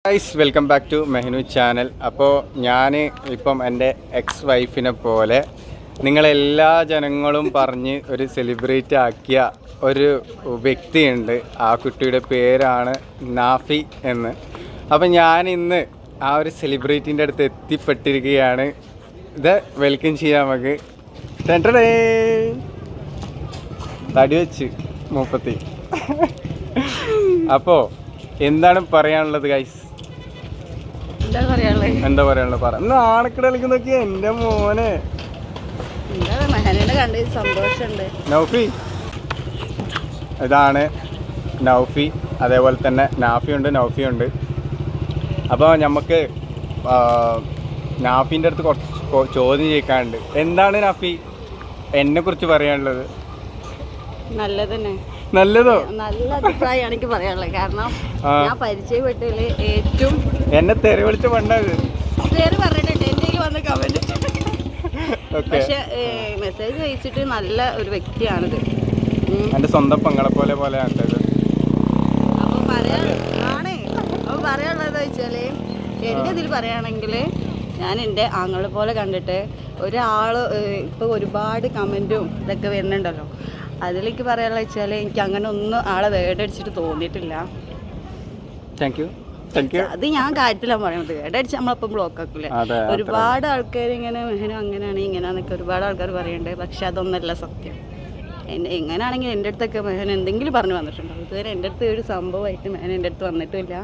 Guys welcome back to മെഹ്നു channel. അപ്പോൾ ഞാൻ ഇപ്പം എൻ്റെ എക്സ് വൈഫിനെ പോലെ നിങ്ങളെല്ലാ ജനങ്ങളും പറഞ്ഞ് ഒരു സെലിബ്രേറ്റ് ആക്കിയ ഒരു വ്യക്തിയുണ്ട്. ആ കുട്ടിയുടെ പേരാണ് നാഫി എന്ന്. അപ്പം ഞാൻ ഇന്ന് ആ ഒരു സെലിബ്രിറ്റീൻ്റെ അടുത്ത് എത്തിപ്പെട്ടിരിക്കുകയാണ്. ഇത് വെൽക്കം ചെയ്യാം നമുക്ക്. തടി വെച്ച് മൂപ്പത്തി. അപ്പോൾ എന്താണ് പറയാനുള്ളത് ഗൈസ്? എന്താ പറയാനുള്ളത്? പറ. നാണക്കിട കളിക്കുന്നൊക്കെ എൻ്റെ മോനെ നൗഫി. ഇതാണ് നൗഫി. അതേപോലെ തന്നെ നാഫിയുണ്ട്, നൗഫിയുണ്ട്. അപ്പോൾ നമുക്ക് നാഫീൻ്റെ അടുത്ത് കുറച്ച് ചോദ്യം ചോദിക്കാനുണ്ട്. എന്താണ് നാഫി എന്നെ കുറിച്ച് പറയാനുള്ളത്? നല്ലതോ? നല്ല അഭിപ്രായമാണ് എനിക്ക് പറയാനുള്ളത്. കാരണം ഞാൻ പരിചയപ്പെട്ടതിൽ ഏറ്റവും എന്നെ തെറി വിളിച്ച പണ്ടത് പേര് പറഞ്ഞിട്ടുണ്ട് എൻ്റെ വന്ന് കമന്റ്. പക്ഷെ മെസ്സേജ് അയച്ചിട്ട് നല്ല ഒരു വ്യക്തിയാണിത്. എൻ്റെ സ്വന്തം പങ്ങളെ പോലെ പോലെയാണത്. അപ്പോൾ പറയാനുള്ളത് വെച്ചാല് എൻ്റെ ഇതിൽ പറയുകയാണെങ്കിൽ ഞാൻ എൻ്റെ ആങ്ങളെ പോലെ കണ്ടിട്ട് ഒരാൾ ഇപ്പോൾ ഒരുപാട് കമൻറ്റും ഇതൊക്കെ വരുന്നുണ്ടല്ലോ. അതിലേക്ക് പറയാനുള്ള വെച്ചാൽ എനിക്ക് അങ്ങനെ ഒന്നും ആളെ വേടടിച്ചിട്ട് തോന്നിയിട്ടില്ല. അത് ഞാൻ കാര്യത്തിലാണ് പറയുന്നത്. വേടടിച്ച് നമ്മളപ്പം ബ്ലോക്ക് ആക്കില്ലേ. ഒരുപാട് ആൾക്കാർ ഇങ്ങനെ മെഹനു അങ്ങനെയാണ് ഇങ്ങനെയാന്നൊക്കെ ഒരുപാട് ആൾക്കാർ പറയുന്നുണ്ട്. പക്ഷെ അതൊന്നല്ല സത്യം. എങ്ങനെയാണെങ്കിൽ എൻ്റെ അടുത്തൊക്കെ മെഹൻ എന്തെങ്കിലും പറഞ്ഞു വന്നിട്ടുണ്ടോ? ഇതുവരെ എൻ്റെ അടുത്ത് ഒരു സംഭവമായിട്ട് മെഹൻ എൻ്റെ അടുത്ത് വന്നിട്ടില്ല.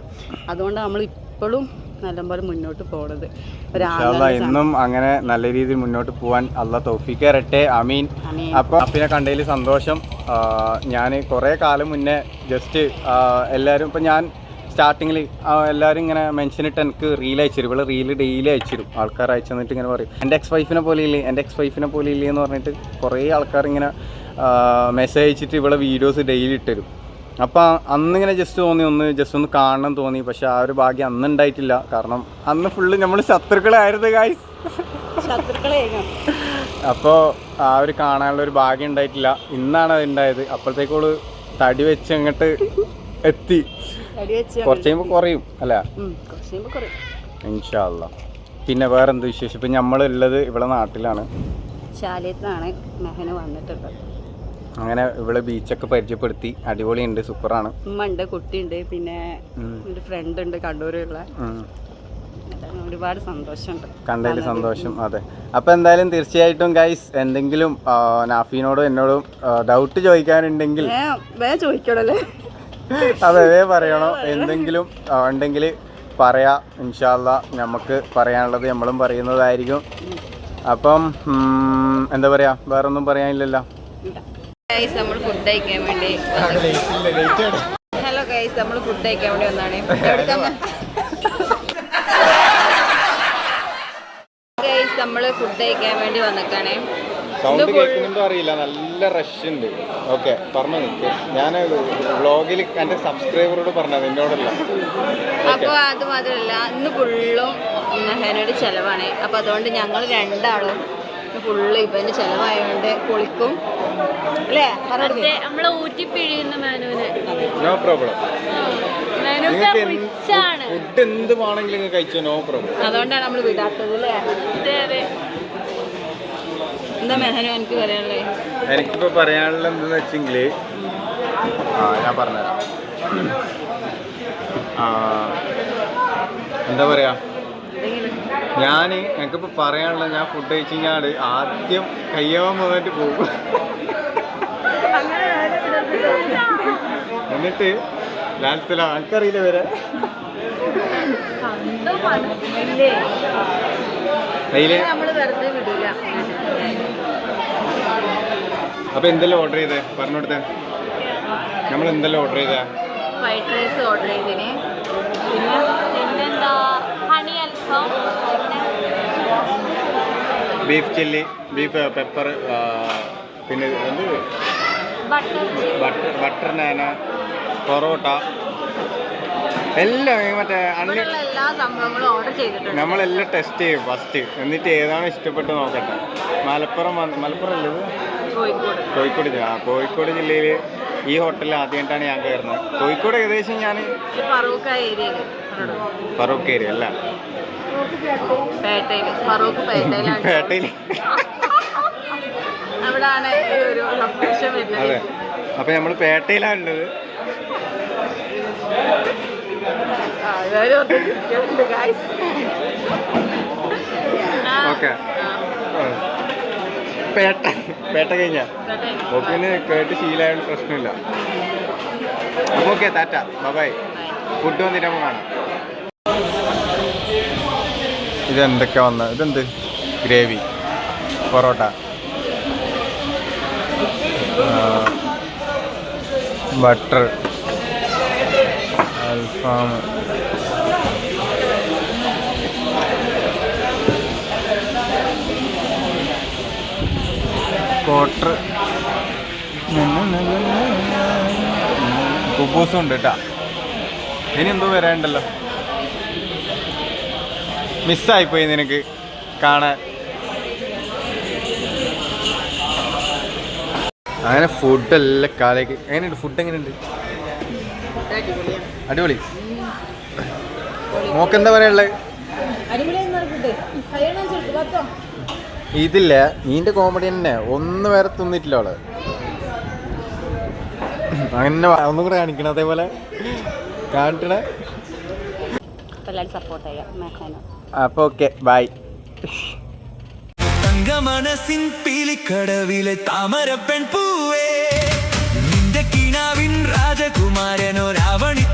അതുകൊണ്ട് നമ്മൾ ഇപ്പോഴും നല്ലപോലെ മുന്നോട്ട് പോണത്. ഇന്നും അങ്ങനെ നല്ല രീതിയിൽ മുന്നോട്ട് പോകാൻ അള്ളാഹ് തൗഫീഖ് തരട്ടെ. ആമീൻ. അപ്പോൾ അപ്പിനെ കണ്ടതിൽ സന്തോഷം. ഞാൻ കുറേ കാലം മുന്നേ ജസ്റ്റ് എല്ലാവരും ഇപ്പം ഞാൻ സ്റ്റാർട്ടിങ്ങിൽ എല്ലാവരും ഇങ്ങനെ മെൻഷൻ ഇട്ട് എനിക്ക് റീൽ അയച്ചിരും. ഇവിടെ റീൽ ഡെയിലി അയച്ചിരും. ആൾക്കാർ അയച്ചു തന്നിട്ട് ഇങ്ങനെ പറയും എൻ്റെ എക്സ് വൈഫിനെ പോലെ ഇല്ലേ എന്ന് പറഞ്ഞിട്ട് കുറേ ആൾക്കാർ ഇങ്ങനെ മെസ്സേജ് അയച്ചിട്ട് ഇവിടെ വീഡിയോസ് ഡെയിലി ഇട്ടുതരും. അപ്പോൾ അന്നിങ്ങനെ ജസ്റ്റ് ഒന്ന് കാണണം തോന്നി. പക്ഷെ ആ ഒരു ഭാഗ്യം അന്ന് ഉണ്ടായിട്ടില്ല. കാരണം അന്ന് ഫുള്ള് നമ്മൾ ശത്രുക്കളായിരുന്നു ഗായ്സ്. അപ്പോൾ ആ ഒരു കാണാനുള്ള ഒരു ഭാഗ്യം ഉണ്ടായിട്ടില്ല. ഇന്നാണ് അത് ഉണ്ടായത്. അപ്പോഴത്തേക്കോള് തടി വെച്ച് അങ്ങോട്ട് എത്തി. കുറച്ച് കഴിയുമ്പോൾ കുറയും അല്ല ഇൻഷാ അല്ലാ. പിന്നെ വേറെ എന്ത് വിശേഷം? ഇപ്പം നമ്മളുള്ളത് ഇവിടെ നാട്ടിലാണ്. ശാലയത്താണ് മെഹന വന്നിട്ടുള്ളത്. അങ്ങനെ ഇവിടെ ബീച്ചൊക്കെ പരിചയപ്പെടുത്തി. അടിപൊളിയുണ്ട്, സൂപ്പറാണ്. ഉമ്മ ഉണ്ട്, കുട്ടിയുണ്ട്, പിന്നെ ഒരു ഫ്രണ്ട് ഉണ്ട് കണ്ണൂരുള്ള. ഒരുപാട് സന്തോഷമുണ്ട് കണ്ടതിൽ സന്തോഷം. അതെ. അപ്പോൾ എന്തായാലും തീർച്ചയായിട്ടും ഗൈസ് എന്തെങ്കിലും നാഫീനോടും എന്നോടും ഡൗട്ട് ചോദിക്കാനുണ്ടെങ്കിൽ ചോദിക്കണല്ലേ? അതെ പറയണോ? എന്തെങ്കിലും ഉണ്ടെങ്കിൽ പറയാം. ഇൻഷാ അല്ലാ നമുക്ക് പറയാനുള്ളത് നമ്മളും പറയുന്നതായിരിക്കും. അപ്പം എന്താ പറയുക, വേറൊന്നും പറയാനില്ലല്ലോ. നമ്മൾ ഫുഡ് കഴിക്കാൻ വേണ്ടി ഹലോ ഗൈസ്, നമ്മൾ ഫുഡ് കഴിക്കാൻ വേണ്ടി വന്നാണ്. ഗൈസ് നമ്മൾ ഫുഡ് കഴിക്കാൻ വേണ്ടി വന്നിട്ടാണ്. സൗണ്ട് കേൾക്കുന്നുണ്ടോ അറിയില്ല, നല്ല റഷ് ഉണ്ട്. ഓക്കെ പറഞ്ഞു നിൽക്കുക. ഞാൻ വ്ളോഗിൽ എൻ്റെ സബ്സ്ക്രൈബറോട് പറഞ്ഞത് എന്നോടല്ല. അപ്പോൾ അത് മാത്രമല്ല, ഇന്ന് ഫുള്ളും മെഹനയുടെ ചിലവാണ്. അപ്പോൾ അതുകൊണ്ട് ഞങ്ങൾ രണ്ടാളും ഫുള്ള് ഇവന്റെ ചെലവായതുകൊണ്ട് പൊളിക്കും അല്ലേ? നമ്മളെ ഊറ്റിപ്പിഴിയുന്ന മാനുവിന് നോ പ്രോബ്ലം. ഫുഡ് എന്ത് വേണമെങ്കിലും കഴിച്ചോ, നോ പ്രോബ്ലം. അതുകൊണ്ടാണ് നമ്മൾ വിടാത്തത് അല്ലേ? എന്താ മെഹനു എനിക്ക് പറയാനുള്ളത്? എനിക്കിപ്പോൾ പറയാനുള്ളത് എന്തെന്ന് വെച്ചെങ്കിൽ ഞാൻ പറഞ്ഞുതരാം. എന്താ പറയാ, എനിക്കിപ്പോൾ പറയാനുള്ളത്, ഞാൻ ഫുഡ് കഴിച്ച് കഴിഞ്ഞാൽ ആദ്യം കയ്യാൻ പോയിട്ട് പോകും. എന്നിട്ട് ലാൽത്തില ആൾക്കറിയില്ല വരെ അപ്പൊ എന്തെല്ലാം ഓർഡർ ചെയ്തേ പറഞ്ഞു കൊടുത്തേ? നമ്മൾ എന്തെല്ലാം ഓർഡർ ചെയ്തേ? ഫ്രൈഡ് റൈസ് ഓർഡർ ചെയ്തേനെ, പിന്നെന്താ ഹണി അൽഫാം, ബീഫ് ചില്ലി, ബീഫ് പെപ്പർ, പിന്നെ എന്ത് ബട്ടർ നാന, പൊറോട്ട, എല്ലാം മറ്റേ എല്ലാ സംഭവങ്ങളും ഓർഡർ ചെയ്തിട്ടുണ്ട്. നമ്മളെല്ലാം ടെസ്റ്റ് ചെയ്യും ഫസ്റ്റ്. എന്നിട്ട് ഏതാണ് ഇഷ്ടപ്പെട്ട് നോക്കട്ടെ. മലപ്പുറം അല്ലത് കോഴിക്കോട് ജില്ലയിൽ ഈ ഹോട്ടലിൽ ആദ്യമായിട്ടാണ് ഞാൻ കയറുന്നത്. കോഴിക്കോട് ഏകദേശം ഞാൻ ഫറൂഖ് ഏരിയ അല്ല, പേട്ടയില് ഫറൂഖ് പേട്ടയിലാണ്. പേട്ടയിൽ. അവിടാണ് ഈ ഒരു ലൊക്കേഷൻ വരുന്നത്. അതെ, അപ്പൊ നമ്മൾ പേട്ടയിലാണുള്ളത്. ഓക്കെ, പേട്ട കഴിഞ്ഞ ഓക്കെ, കേട്ട് ശീലമായത് പ്രശ്നമില്ല. അപ്പൊ ഓക്കെ, ടാറ്റ, ബൈ. ഫുഡ് വന്നിട്ട് നമുക്ക് കാണാം. ഇതെന്തൊക്കെ വന്നത്? ഇതെന്ത്? ഗ്രേവി, പൊറോട്ട, ബട്ടർ, അൽഫാം, ക്വാർട്ടർ, കുബൂസും ഉണ്ട് കേട്ടാ. ഇനി എന്തോ വരാനുണ്ടല്ലോ, മിസ്സായിപ്പോയി നിനക്ക് കാണാൻ. അങ്ങനെ ഫുഡെല്ലാം കാലേക്ക്. എങ്ങനെയുണ്ട് ഫുഡ്? എങ്ങനെയുണ്ട്? അടിപൊളി. മോക്കെന്താ പറയാനുള്ളത്? ഇതില്ല, നീന്റെ കോമഡി തന്നെ ഒന്നും വേറെ തിന്നിട്ടില്ല അവള്. അങ്ങനെ ഒന്നും കൂടെ കാണിക്കണം, അതേപോലെ കാണിക്കണേ. അപ്പൊ ഓക്കെ, ബൈ. തങ്കമനസിൻ പീലിക്കടവിലെ താമര പെൺപൂവേ, നിന്റെ കിനാവിൻ രാജകുമാരനോ രാവണി